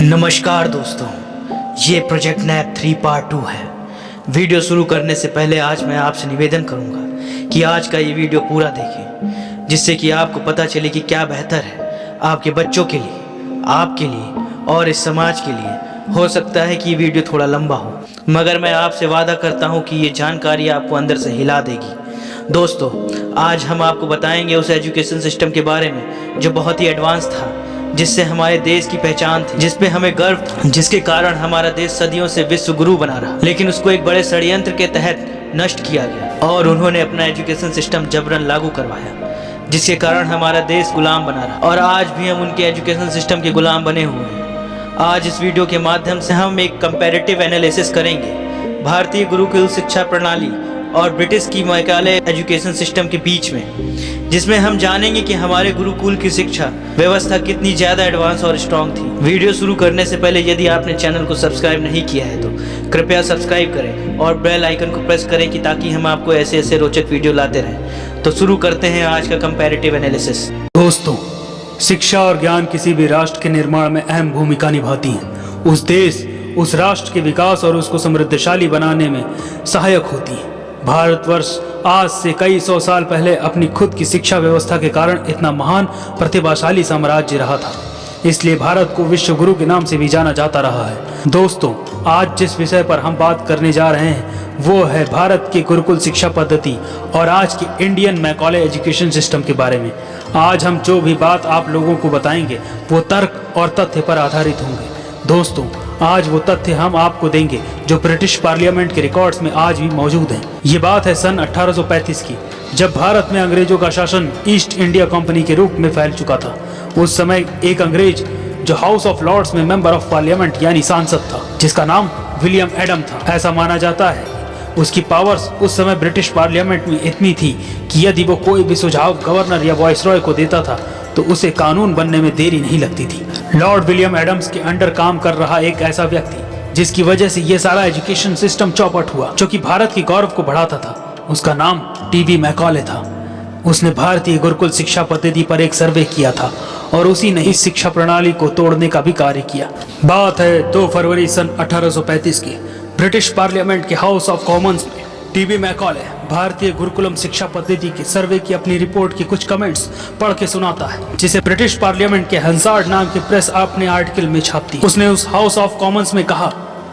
नमस्कार दोस्तों, ये प्रोजेक्ट नैप 3 पार्ट 2 है। वीडियो शुरू करने से पहले आज मैं आपसे निवेदन करूंगा कि आज का ये वीडियो पूरा देखें, जिससे कि आपको पता चले कि क्या बेहतर है आपके बच्चों के लिए, आपके लिए और इस समाज के लिए। हो सकता है कि ये वीडियो थोड़ा लंबा हो, मगर मैं आपसे वादा करता हूँ कि ये जानकारी आपको अंदर से हिला देगी। दोस्तों, आज हम आपको बताएंगे उस एजुकेशन सिस्टम के बारे में जो बहुत ही एडवांस था, जिससे हमारे देश की पहचान थी, जिस पे हमें गर्व था, जिसके कारण हमारा देश सदियों से विश्व गुरु बना रहा। लेकिन उसको एक बड़े षड्यंत्र के तहत नष्ट किया गया और उन्होंने अपना एजुकेशन सिस्टम जबरन लागू करवाया, जिसके कारण हमारा देश गुलाम बना रहा। और आज भी हम उनके एजुकेशन सिस्टम के गुलाम बने हुए हैं। आज इस वीडियो के माध्यम से हम एक कंपैरेटिव एनालिसिस करेंगे भारतीय गुरुकुल शिक्षा प्रणाली और ब्रिटिश की मैकाले एजुकेशन सिस्टम के बीच में, जिसमें हम जानेंगे कि हमारे गुरुकुल की शिक्षा व्यवस्था कितनी ज़्यादा एडवांस और स्ट्रॉन्ग थी। वीडियो शुरू करने से पहले यदि आपने चैनल को सब्सक्राइब नहीं किया है तो कृपया सब्सक्राइब करें और बेल आइकन को प्रेस करें कि ताकि हम आपको ऐसे ऐसे रोचक वीडियो लाते रहें। तो शुरू करते हैं आज का कंपैरेटिव एनालिसिस। दोस्तों, शिक्षा और ज्ञान किसी भी राष्ट्र के निर्माण में अहम भूमिका निभाती हैं। उस देश, उस राष्ट्र के विकास और उसको समृद्धशाली बनाने में सहायक होती है। भारतवर्ष आज से कई सौ साल पहले अपनी खुद की शिक्षा व्यवस्था के कारण इतना महान प्रतिभाशाली साम्राज्य रहा था, इसलिए भारत को विश्व गुरु के नाम से भी जाना जाता रहा है। दोस्तों, आज जिस विषय पर हम बात करने जा रहे हैं वो है भारत की गुरुकुल शिक्षा पद्धति और आज की इंडियन मैकाले एजुकेशन सिस्टम के बारे में। आज हम जो भी बात आप लोगों को बताएंगे वो तर्क और तथ्य पर आधारित होंगे। दोस्तों, आज वो तथ्य हम आपको देंगे जो ब्रिटिश पार्लियामेंट के रिकॉर्ड्स में आज भी मौजूद हैं। ये बात है सन 1835 की, जब भारत में अंग्रेजों का शासन ईस्ट इंडिया कंपनी के रूप में फैल चुका था। उस समय एक अंग्रेज जो हाउस ऑफ लॉर्ड्स में मेंबर ऑफ पार्लियामेंट यानी सांसद था, जिसका नाम विलियम एडम था। ऐसा माना जाता है उसकी पावर्स उस समय ब्रिटिश पार्लियामेंट में इतनी थी कि यदि वो कोई भी सुझाव गवर्नर या वाइसरॉय को देता था तो उसे कानून बनने में देरी नहीं लगती थी। लॉर्ड विलियम एडम्स के अंडर काम कर रहा एक ऐसा व्यक्ति जिसकी वजह से ये सारा एजुकेशन सिस्टम चौपट हुआ, जो कि भारत की गौरव को बढ़ाता था, उसका नाम टीबी मैकाले था। उसने भारतीय गुरुकुल शिक्षा पद्धति पर एक सर्वे किया था और उसी ने इस शिक्षा प्रणाली को तोड़ने का भी कार्य किया। बात है 2 फरवरी सन 1835 की। ब्रिटिश पार्लियामेंट के हाउस ऑफ कॉमन्स में टीबी मैकाले भारतीय गुरुकुलम शिक्षा पद्धति के सर्वे की अपनी रिपोर्ट के कुछ कमेंट्स पढ़ के सुनाता है, जिसे ब्रिटिश पार्लियामेंट के हंसार्ड नाम की प्रेस अपने आर्टिकल में छापती। उसने उस हाउस ऑफ कॉमन्स में कहा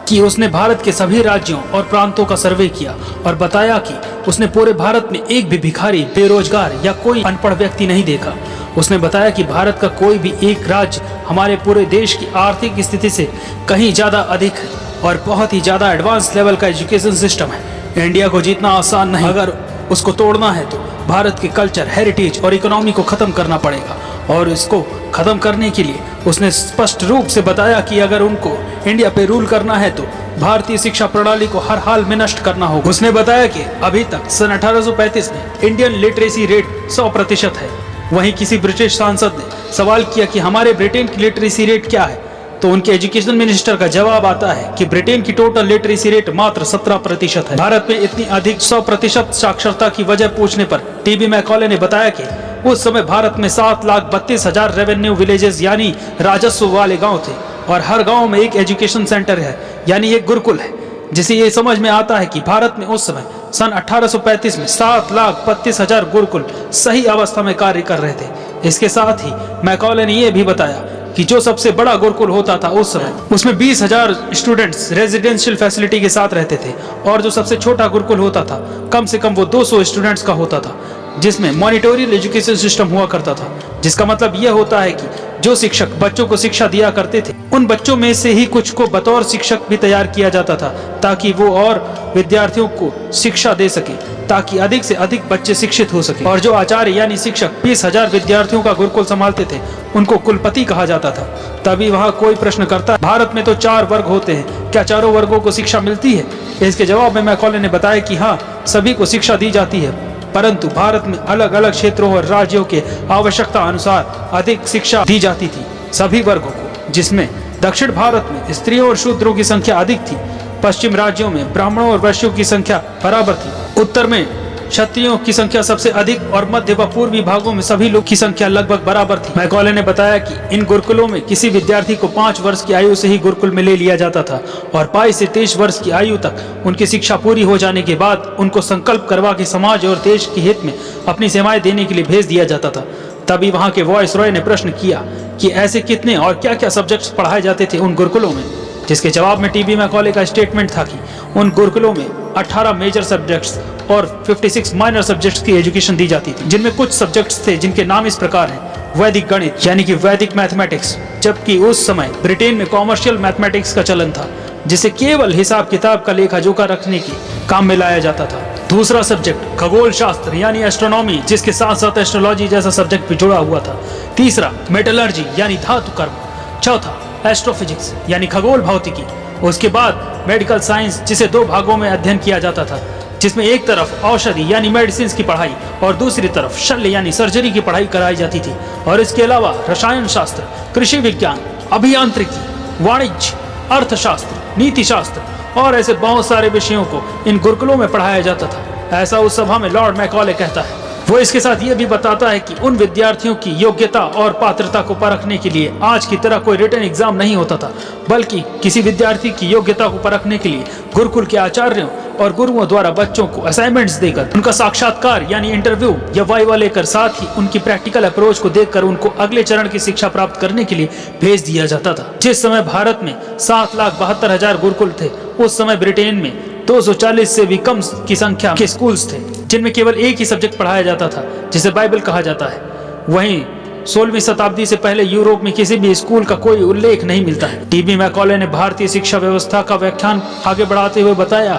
कि उसने भारत के सभी राज्यों और प्रांतों का सर्वे किया और बताया कि उसने पूरे भारत में एक भी भिखारी, बेरोजगार या कोई अनपढ़ व्यक्ति नहीं देखा। उसने बताया कि भारत का कोई भी एक राज्य हमारे पूरे देश की आर्थिक स्थिति से कहीं ज़्यादा अधिक है और बहुत ही ज़्यादा एडवांस लेवल का एजुकेशन सिस्टम है। इंडिया को जीतना आसान नहीं, अगर उसको तोड़ना है तो भारत के कल्चर, हेरिटेज और इकोनॉमी को ख़त्म करना पड़ेगा। और इसको ख़त्म करने के लिए उसने स्पष्ट रूप से बताया कि अगर उनको इंडिया पे रूल करना है तो भारतीय शिक्षा प्रणाली को हर हाल में नष्ट करना होगा। उसने बताया कि अभी तक सन 1835 में इंडियन लिटरेसी रेट 100% है। वहीं किसी ब्रिटिश सांसद ने सवाल किया कि हमारे ब्रिटेन की लिटरेसी रेट क्या है, तो उनके एजुकेशन मिनिस्टर का जवाब आता है कि ब्रिटेन की टोटल लिटरेसी रेट मात्र 17% है। भारत में इतनी अधिक 100% साक्षरता की वजह पूछने पर टीबी मैकाले ने बताया कि उस समय भारत में 7,32,000 रेवेन्यू विलेजेस यानी राजस्व वाले गांव थे और हर गांव में एक एजुकेशन सेंटर है यानी एक गुरुकुल है, जिसे ये समझ में आता है कि भारत में उस समय सन 1835 में 7,32,000 गुरुकुल सही अवस्था में कार्य कर रहे थे। इसके साथ ही मैकाले ने यह भी बताया कि जो सबसे बड़ा गुरुकुल होता था उस समय, उसमें 20,000 स्टूडेंट्स रेजिडेंशियल फैसिलिटी के साथ रहते थे और जो सबसे छोटा गुरुकुल होता था कम से कम वो 200 स्टूडेंट्स का होता था, जिसमें मॉनिटोरियल एजुकेशन सिस्टम हुआ करता था। जिसका मतलब यह होता है कि जो शिक्षक बच्चों को शिक्षा दिया करते थे उन बच्चों में से ही कुछ को बतौर शिक्षक भी तैयार किया जाता था, ताकि वो और विद्यार्थियों को शिक्षा दे सके, ताकि अधिक से अधिक बच्चे शिक्षित हो सके। और जो आचार्य यानी शिक्षक 20,000 विद्यार्थियों का गुरुकुल संभालते थे उनको कुलपति कहा जाता था। तभी वहाँ कोई प्रश्न करता, भारत में तो 4 वर्ग होते हैं, क्या चारों वर्गों को शिक्षा मिलती है? इसके जवाब में मैकाले ने बताया कि हाँ, सभी को शिक्षा दी जाती है, परंतु भारत में अलग अलग क्षेत्रों और राज्यों के आवश्यकता अनुसार अधिक शिक्षा दी जाती थी सभी वर्गों को, जिसमें दक्षिण भारत में स्त्रियों और शूद्रों की संख्या अधिक थी, पश्चिम राज्यों में ब्राह्मणों और वैश्यों की संख्या बराबर थी, उत्तर में क्षत्रियों की संख्या सबसे अधिक और मध्य व पूर्वी भागों में सभी लोग की संख्या लगभग बराबर थी। मैकॉले ने बताया कि इन गुरुकुलों में किसी विद्यार्थी को 5 वर्ष की आयु से ही गुरुकुल में ले लिया जाता था और 22 से 23 वर्ष की आयु तक उनकी शिक्षा पूरी हो जाने के बाद उनको संकल्प करवा के समाज और देश के हित में अपनी सेवाएं देने के लिए भेज दिया जाता था। तभी वहां के वॉइसरॉय ने प्रश्न किया कि ऐसे कितने और क्या क्या सब्जेक्ट्स पढ़ाए जाते थे उन गुरुकुलों में, जिसके जवाब में टीबी मैकॉले का स्टेटमेंट था कि उन गुरुकुलों में 18 मेजर सब्जेक्ट्स और 56 माइनर सब्जेक्ट्स की एजुकेशन दी जाती थी, जिनमें कुछ सब्जेक्ट्स थे जिनके नाम इस प्रकार हैं: वैदिक गणित यानी कि वैदिक मैथमेटिक्स, जबकि उस समय ब्रिटेन में कॉमर्शियल मैथमेटिक्स का चलन था, जिसे केवल हिसाब किताब का लेखा जोखा रखने के काम में लाया जाता था। दूसरा सब्जेक्ट खगोल शास्त्र यानी एस्ट्रोनॉमी, जिसके साथ साथ एस्ट्रोलॉजी जैसा सब्जेक्ट भी जुड़ा हुआ था। तीसरा मेटलर्जी यानी धातु कर्म। चौथा एस्ट्रोफिजिक्स यानी खगोल भौतिकी। उसके बाद मेडिकल साइंस, जिसे 2 भागों में अध्ययन किया जाता था, जिसमें एक तरफ औषधि यानी मेडिसिन की पढ़ाई और दूसरी तरफ शल्य यानी सर्जरी की पढ़ाई कराई जाती थी। और इसके अलावा रसायन शास्त्र, कृषि विज्ञान, अभियांत्रिकी, वाणिज्य, अर्थशास्त्र, नीति शास्त्र और ऐसे बहुत सारे विषयों को इन गुरुकुलों में पढ़ाया जाता था। ऐसा उस सभा में लॉर्ड मैकॉले कहता है। वो इसके साथ ये भी बताता है कि उन विद्यार्थियों की योग्यता और पात्रता को परखने के लिए आज की तरह कोई रिटन एग्जाम नहीं होता था, बल्कि किसी विद्यार्थी की योग्यता को परखने के लिए गुरुकुल के आचार्यों और गुरुओं द्वारा बच्चों को असाइनमेंट्स देकर उनका साक्षात्कार यानी इंटरव्यू या वाइवा लेकर, साथ ही उनकी प्रैक्टिकल अप्रोच को देखकर उनको अगले चरण की शिक्षा प्राप्त करने के लिए भेज दिया जाता था। जिस समय भारत में 7,72,000 गुरुकुल थे, उस समय ब्रिटेन में 240 से भी कम की संख्या के स्कूल्स थे, जिनमें केवल एक ही सब्जेक्ट पढ़ाया जाता था, जिसे बाइबल कहा जाता है। वहीं 16वीं शताब्दी से पहले यूरोप में किसी भी स्कूल का कोई उल्लेख नहीं मिलता है। टीबी मैकॉले ने भारतीय शिक्षा व्यवस्था का व्याख्यान आगे बढ़ाते हुए बताया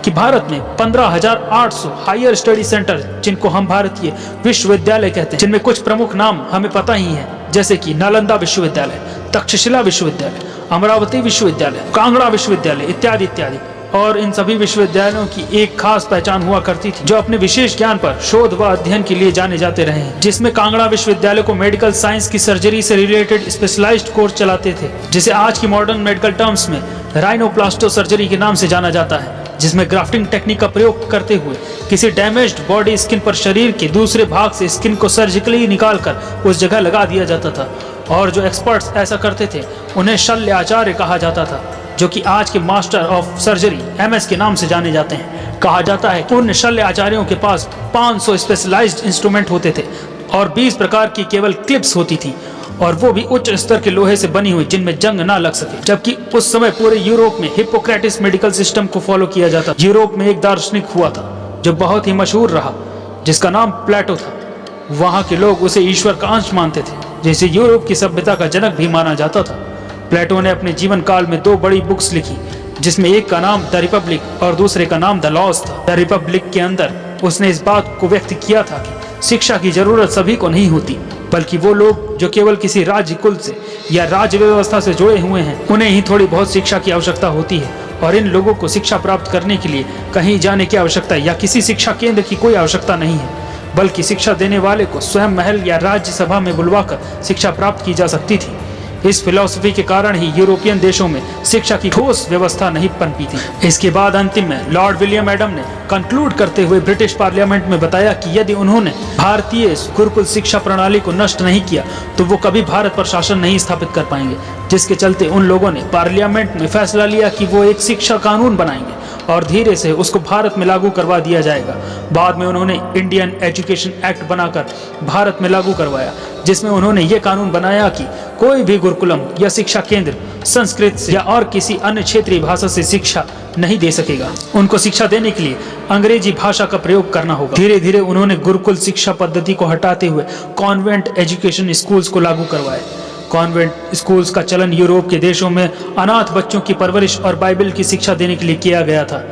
कि भारत में 15,800 हायर स्टडी सेंटर, जिनको हम भारतीय विश्वविद्यालय कहते हैं, जिनमें कुछ प्रमुख नाम हमें पता ही है, जैसे कि नालंदा विश्वविद्यालय, तक्षशिला विश्वविद्यालय, अमरावती विश्वविद्यालय, कांगड़ा विश्वविद्यालय इत्यादि इत्यादि। और इन सभी विश्वविद्यालयों की एक खास पहचान हुआ करती थी, जो अपने विशेष ज्ञान पर शोध व अध्ययन के लिए जाने जाते रहे हैं, जिसमें कांगड़ा विश्वविद्यालय को मेडिकल साइंस की सर्जरी से रिलेटेड स्पेशलाइज्ड कोर्स चलाते थे, जिसे आज की मॉडर्न मेडिकल टर्म्स में राइनोप्लास्टो सर्जरी के नाम से जाना जाता है, जिसमें ग्राफ्टिंग टेक्निक का प्रयोग करते हुए किसी डैमेज्ड बॉडी स्किन पर शरीर के दूसरे भाग से स्किन को सर्जिकली निकालकर उस जगह लगा दिया जाता था। और जो एक्सपर्ट्स ऐसा करते थे उन्हें शल्य आचार्य कहा जाता था, जो कि आज के मास्टर ऑफ सर्जरी MS के नाम से जाने जाते हैं। कहा जाता है कि उन शल्य आचार्यों के पास 500 स्पेशलाइज्ड इंस्ट्रूमेंट होते थे और 20 प्रकार की केवल क्लिप्स होती थी, और वो भी उच्च स्तर के लोहे से बनी हुई, जिनमें जंग ना लग सके। जबकि उस समय पूरे यूरोप में हिप्पोक्रेटिस मेडिकल सिस्टम को फॉलो किया जाता। यूरोप में एक दार्शनिक हुआ था जो बहुत ही मशहूर रहा, जिसका नाम प्लेटो था। वहाँ के लोग उसे ईश्वर का अंश मानते थे, जिसे यूरोप की सभ्यता का जनक भी माना जाता था। प्लेटो ने अपने जीवन काल में 2 बड़ी बुक्स लिखी, जिसमें एक का नाम द रिपब्लिक और दूसरे का नाम द लॉज था। द रिपब्लिक के अंदर उसने इस बात को व्यक्त किया था कि शिक्षा की जरूरत सभी को नहीं होती, बल्कि वो लोग जो केवल किसी राज्य कुल से या राज्य व्यवस्था से जुड़े हुए हैं, उन्हें ही थोड़ी बहुत शिक्षा की आवश्यकता होती है। और इन लोगों को शिक्षा प्राप्त करने के लिए कहीं जाने की आवश्यकता या किसी शिक्षा केंद्र की कोई आवश्यकता नहीं है, बल्कि शिक्षा देने वाले को स्वयं महल या राज्य सभा में बुलवाकर शिक्षा प्राप्त की जा सकती थी। इस फिलॉसफी के कारण ही यूरोपियन देशों में शिक्षा की ठोस व्यवस्था नहीं पनपी थी। इसके बाद अंतिम में लॉर्ड विलियम एडम ने कंक्लूड करते हुए ब्रिटिश पार्लियामेंट में बताया कि यदि उन्होंने भारतीय गुरुकुल शिक्षा प्रणाली को नष्ट नहीं किया तो वो कभी भारत पर शासन नहीं स्थापित कर पाएंगे, जिसके चलते उन लोगों ने पार्लियामेंट में फैसला लिया कि वो एक शिक्षा कानून बनाएंगे और धीरे से उसको भारत में लागू करवा दिया जाएगा। बाद में उन्होंने इंडियन एजुकेशन एक्ट बनाकर भारत में लागू करवाया, जिसमें उन्होंने ये कानून बनाया कि कोई भी गुरुकुलम या शिक्षा केंद्र संस्कृत या और किसी अन्य क्षेत्रीय भाषा से शिक्षा नहीं दे सकेगा। उनको शिक्षा देने के लिए अंग्रेजी भाषा का प्रयोग करना होगा। धीरे धीरे उन्होंने गुरुकुल शिक्षा पद्धति को हटाते हुए कॉन्वेंट एजुकेशन स्कूल्स को लागू करवाए। कॉन्वेंट स्कूल्स का चलन यूरोप के देशों में अनाथ बच्चों की परवरिश और बाइबल की शिक्षा देने के लिए किया गया था,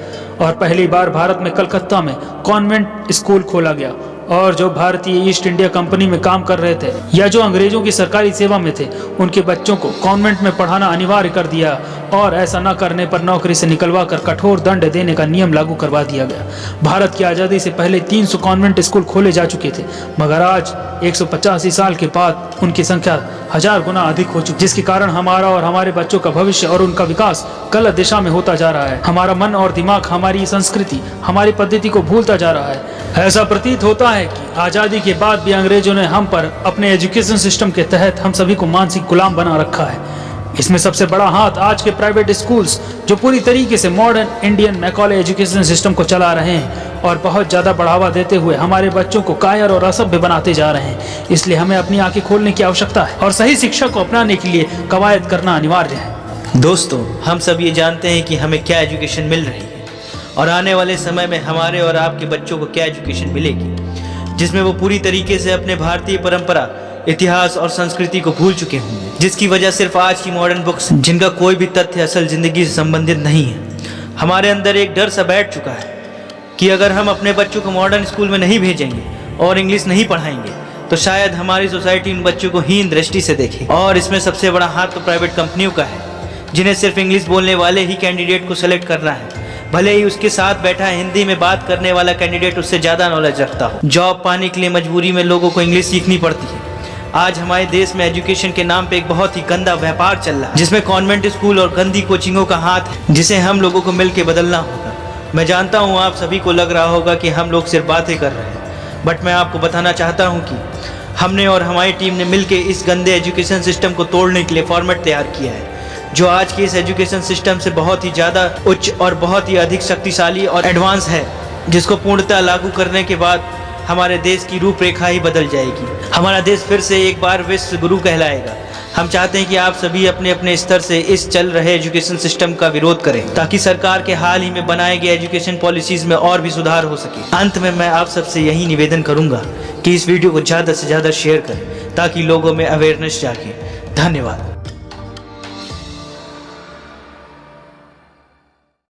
और पहली बार भारत में कलकत्ता में कॉन्वेंट स्कूल खोला गया और जो भारतीय ईस्ट इंडिया कंपनी में काम कर रहे थे या जो अंग्रेजों की सरकारी सेवा में थे, उनके बच्चों को कॉन्वेंट में पढ़ाना अनिवार्य कर दिया और ऐसा न करने पर नौकरी से निकलवा कर कठोर दंड देने का नियम लागू करवा दिया गया। भारत की आज़ादी से पहले 300 कॉन्वेंट स्कूल खोले जा चुके थे, मगर आज 185 साल के बाद उनकी संख्या 1000 गुना अधिक हो चुकी, जिसके कारण हमारा और हमारे बच्चों का भविष्य और उनका विकास गलत दिशा में होता जा रहा है। हमारा मन और दिमाग हमारी संस्कृति, हमारी पद्धति को भूलता जा रहा है। ऐसा प्रतीत होता है कि आज़ादी के बाद भी अंग्रेजों ने हम पर अपने एजुकेशन सिस्टम के तहत हम सभी को मानसिक गुलाम बना रखा है। इसमें सबसे बड़ा हाथ आज के प्राइवेट स्कूल्स, जो पूरी तरीके से modern Indian Macaulay education system को चला रहे हैं और बहुत ज़्यादा बढ़ावा देते हुए हमारे बच्चों को कायर और असभ्य बनाते जा रहे हैं। इसलिए हमें अपनी आंखें खोलने की आवश्यकता है और सही शिक्षा को अपनाने के लिए कवायद करना अनिवार्य है। दोस्तों, हम सब ये जानते हैं कि हमें क्या एजुकेशन मिल रही है और आने वाले समय में हमारे और आपके बच्चों को क्या एजुकेशन मिलेगी, जिसमें वो पूरी तरीके से अपने भारतीय परंपरा, इतिहास और संस्कृति को भूल चुके होंगे, जिसकी वजह सिर्फ आज की मॉडर्न बुक्स, जिनका कोई भी तथ्य असल जिंदगी से संबंधित नहीं है। हमारे अंदर एक डर सा बैठ चुका है कि अगर हम अपने बच्चों को मॉडर्न स्कूल में नहीं भेजेंगे और इंग्लिश नहीं पढ़ाएंगे तो शायद हमारी सोसाइटी उन बच्चों को हीन दृष्टि से देखे। और इसमें सबसे बड़ा हाथ तो प्राइवेट कंपनियों का है, जिन्हें सिर्फ इंग्लिश बोलने वाले ही कैंडिडेट को सेलेक्ट करना है, भले ही उसके साथ बैठा हिंदी में बात करने वाला कैंडिडेट उससे ज़्यादा नॉलेज रखता हो। जॉब पाने के लिए मजबूरी में लोगों को इंग्लिश सीखनी पड़ती है। आज हमारे देश में एजुकेशन के नाम पे एक बहुत ही गंदा व्यापार चल रहा है, जिसमें कॉन्वेंट स्कूल और गंदी कोचिंगों का हाथ है, जिसे हम लोगों को मिलकर बदलना होगा। मैं जानता हूँ आप सभी को लग रहा होगा कि हम लोग सिर्फ बातें कर रहे हैं, बट मैं आपको बताना चाहता हूँ कि हमने और हमारी टीम ने मिलकर इस गंदे एजुकेशन सिस्टम को तोड़ने के लिए फॉर्मेट तैयार किया है, जो आज के इस एजुकेशन सिस्टम से बहुत ही ज़्यादा उच्च और बहुत ही अधिक शक्तिशाली और एडवांस है, जिसको पूर्णतः लागू करने के बाद हमारे देश की रूपरेखा ही बदल जाएगी। हमारा देश फिर से एक बार विश्व गुरु कहलाएगा। हम चाहते हैं कि आप सभी अपने अपने स्तर से इस चल रहे एजुकेशन सिस्टम का विरोध करें, ताकि सरकार के हाल ही में बनाए गए एजुकेशन पॉलिसीज में और भी सुधार हो सके। अंत में मैं आप सबसे यही निवेदन करूंगा कि इस वीडियो को ज़्यादा से ज़्यादा शेयर करें, ताकि लोगों में अवेयरनेस जागे। धन्यवाद।